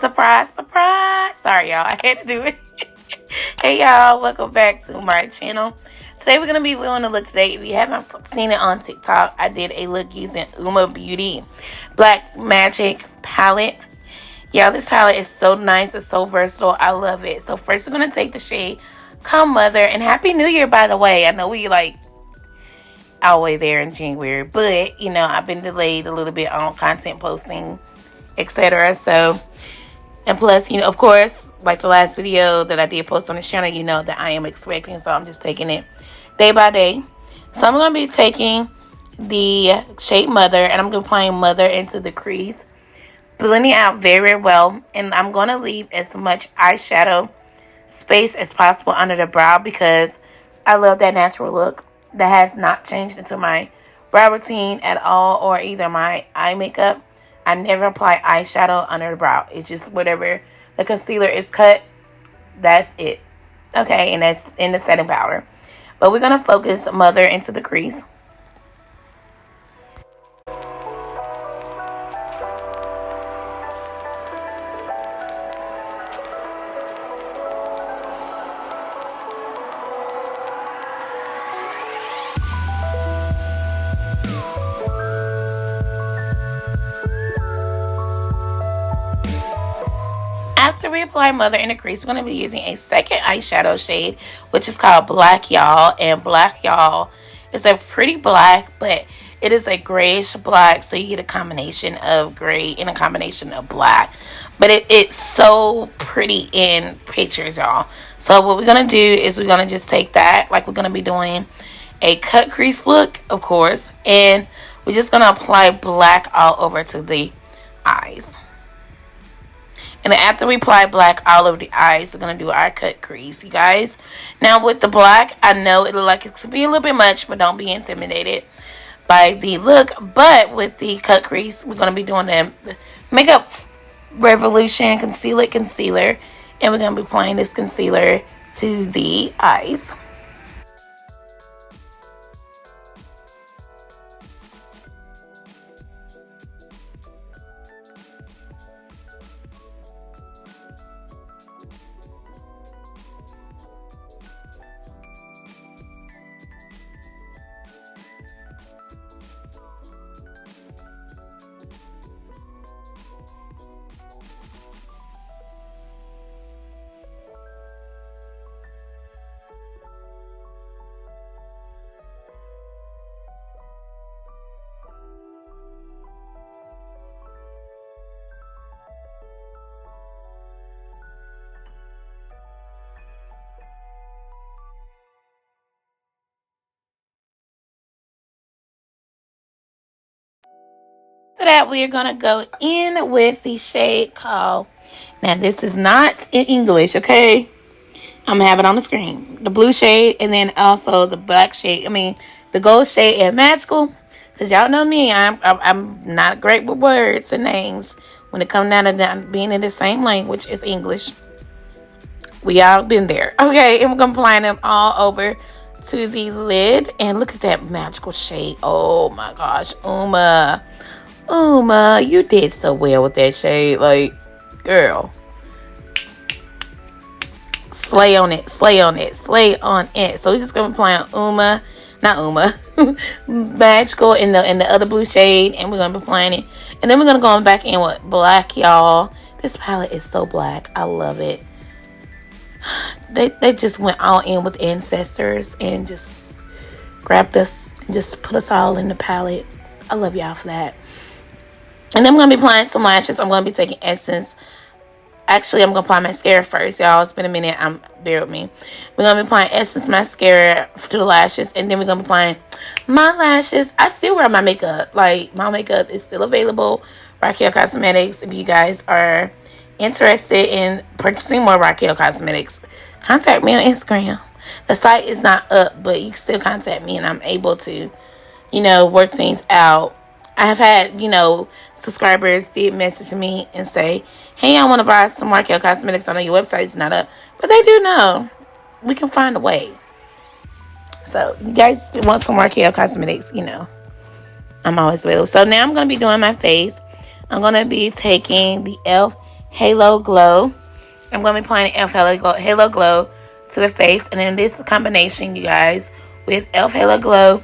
Surprise, surprise. Sorry, y'all. I had to do it. Hey, y'all. Welcome back to my channel. Today, we're going to be doing a look today. If you haven't seen it on TikTok, I did a look using UOMA Beauty Black Magic Palette. Y'all, this palette is so nice. It's so versatile. I love it. So, first, we're going to take the shade Come Mother. And Happy New Year, by the way. I know we, all the way there in January. But, I've been delayed a little bit on content posting, etc. So, and plus, of course, like the last video that I did post on this channel, that I am expecting. So I'm just taking it day by day. So I'm going to be taking the shade Mother, and I'm going to be applying Mother into the crease, blending out very well. And I'm going to leave as much eyeshadow space as possible under the brow because I love that natural look that has not changed into my brow routine at all, or either my eye makeup. I never apply eyeshadow under the brow. It's just whatever the concealer is cut, that's it. Okay, and that's in the setting powder. But we're going to focus Mother into the crease. After we apply Mother in the crease, we're going to be using a second eyeshadow shade, which is called Black Y'all. And Black Y'all is a pretty black, but it is a grayish black, so you get a combination of gray and a combination of black. But it's so pretty in pictures, y'all. So what we're going to do is we're going to just take that, like we're going to be doing a cut crease look, of course. And we're just going to apply black all over to the eyes. And then after we apply black all over the eyes, we're going to do our cut crease, you guys. Now, with the black, I know it looks like it could be a little bit much, but don't be intimidated by the look. But with the cut crease, we're going to be doing the Makeup Revolution Concealer. And we're going to be applying this concealer to the eyes. After that, we are going to go in with the shade Kohl. Now, this is not in English, okay? I'm going to have it on the screen. The blue shade and then also the black shade. The gold shade and magical. Because y'all know me, I'm not great with words and names when it comes down to being in the same language as English. We all been there. Okay, and we're going to apply them all over to the lid. And look at that magical shade. Oh, my gosh. UOMA, you did so well with that shade. Girl. Slay on it. So we're just going to apply on UOMA. Not UOMA. Magical in the other blue shade. And we're going to be applying it. And then we're going to go back in with Black, y'all. This palette is so black. I love it. They just went all in with ancestors and just grabbed us and just put us all in the palette. I love y'all for that. And then I'm going to be applying some lashes. I'm going to be taking Essence. Actually, I'm going to apply mascara first, y'all. It's been a minute. Bear with me. We're going to be applying Essence mascara to the lashes. And then we're going to be applying my lashes. I still wear my makeup. My makeup is still available. Raquel Cosmetics. If you guys are interested in purchasing more Raquel Cosmetics, contact me on Instagram. The site is not up, but you can still contact me. And I'm able to, work things out. I have had, subscribers did message me and say, hey, I want to buy some Raquel Cosmetics. I know your website's not up. But they do know. We can find a way. So, you guys want some Raquel Cosmetics, I'm always available. So, now I'm going to be doing my face. I'm going to be taking the e.l.f. Halo Glow. I'm going to be applying e.l.f. Halo Glow to the face. And then this combination, you guys, with e.l.f. Halo Glow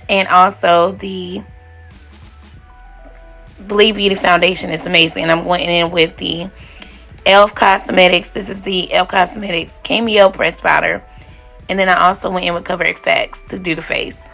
and also the Believe Beauty Foundation is amazing. And I'm going in with the e.l.f. Cosmetics. This is the e.l.f. Cosmetics Cameo Press Powder. And then I also went in with Cover FX to do the face.